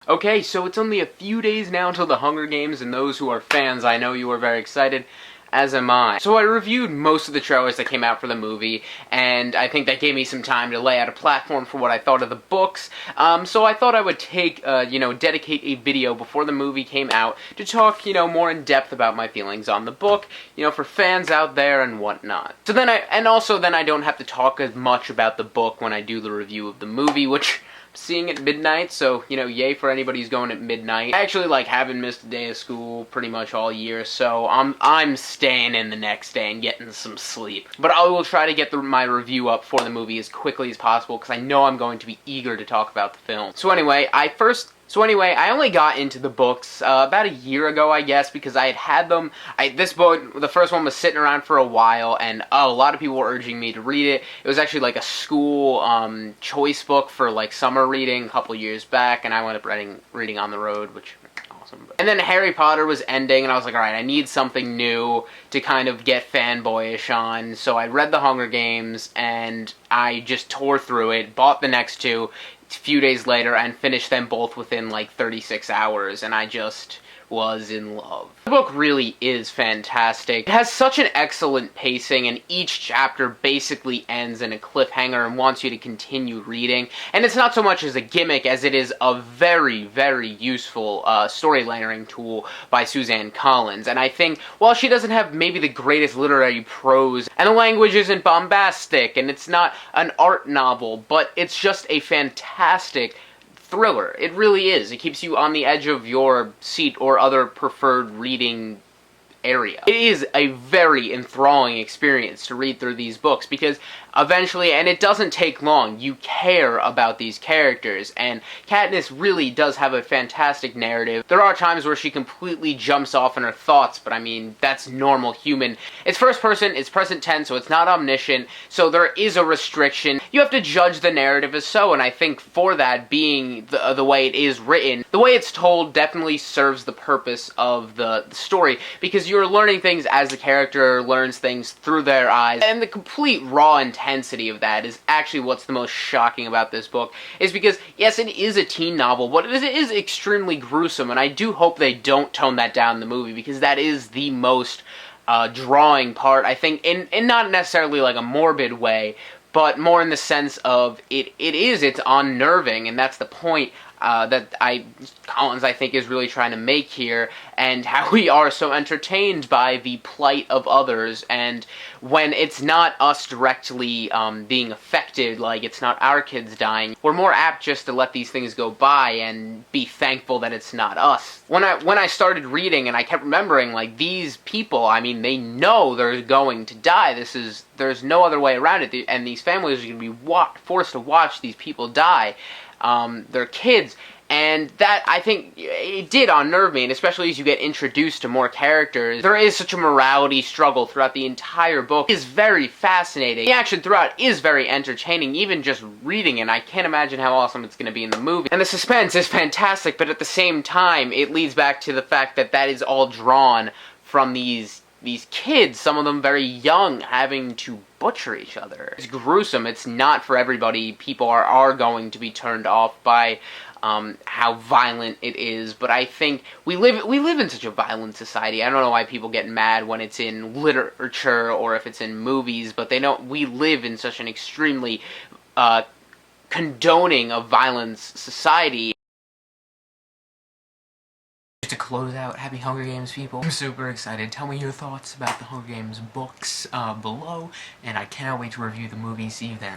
Okay, so it's only a few days now until the Hunger Games, and those who are fans, I know you are very excited, as am I. So I reviewed most of the trailers that came out for the movie, and I think that gave me some time to lay out a platform for what I thought of the books. So I thought I would dedicate a video before the movie came out to talk, more in depth about my feelings on the book, for fans out there and whatnot. So then I don't have to talk as much about the book when I do the review of the movie, which seeing at midnight, so, yay for anybody who's going at midnight. I actually, haven't missed a day of school pretty much all year, so I'm staying in the next day and getting some sleep. But I will try to get my review up for the movie as quickly as possible, because I know I'm going to be eager to talk about the film. So anyway, I only got into the books about a year ago, I guess, because I had them. This book, the first one, was sitting around for a while, and a lot of people were urging me to read it. It was actually a school choice book for summer reading a couple years back, and I wound up reading on the road, which awesome. And then Harry Potter was ending, and I was like, alright, I need something new to kind of get fanboyish on, so I read The Hunger Games, and I just tore through it, bought the next two a few days later, and finished them both within 36 hours, and I just was in love. The book really is fantastic. It has such an excellent pacing, and each chapter basically ends in a cliffhanger and wants you to continue reading. And it's not so much as a gimmick as it is a very, very useful story layering tool by Suzanne Collins. And I think, while she doesn't have maybe the greatest literary prose, and the language isn't bombastic, and it's not an art novel, but it's just a fantastic thriller. It really is. It keeps you on the edge of your seat or other preferred reading area. It is a very enthralling experience to read through these books, because eventually, and it doesn't take long, you care about these characters, and Katniss really does have a fantastic narrative. There are times where she completely jumps off in her thoughts, but I mean, that's normal human. It's first person, it's present tense, so it's not omniscient, so there is a restriction. You have to judge the narrative as so, and I think for that, being the way it is written, the way it's told definitely serves the purpose of the story, because you're learning things as the character learns things through their eyes, and the complete raw intensity of that is actually what's the most shocking about this book, is because, yes, it is a teen novel, but it is extremely gruesome, and I do hope they don't tone that down in the movie, because that is the most drawing part, I think, in not necessarily a morbid way, but more in the sense of it's unnerving, and that's the point that Collins, I think, is really trying to make here, and how we are so entertained by the plight of others, and when it's not us directly being affected, it's not our kids dying, we're more apt just to let these things go by and be thankful that it's not us. When I started reading, and I kept remembering, these people, I mean, they know they're going to die. There's no other way around it, and these families are going to be forced to watch these people die. Their kids, and that, I think, it did unnerve me, and especially as you get introduced to more characters. There is such a morality struggle throughout the entire book. It is very fascinating. The action throughout is very entertaining, even just reading it. I can't imagine how awesome it's going to be in the movie. And the suspense is fantastic, but at the same time, it leads back to the fact that is all drawn from these kids, some of them very young, having to butcher each other. It's gruesome. It's not for everybody. People are going to be turned off by how violent it is, but I think we live in such a violent society. I don't know why people get mad when it's in literature or if it's in movies, but they know we live in such an extremely condoning of violence society. To close out, happy Hunger Games, people. I'm super excited. Tell me your thoughts about the Hunger Games books below, and I cannot wait to review the movie. See you then.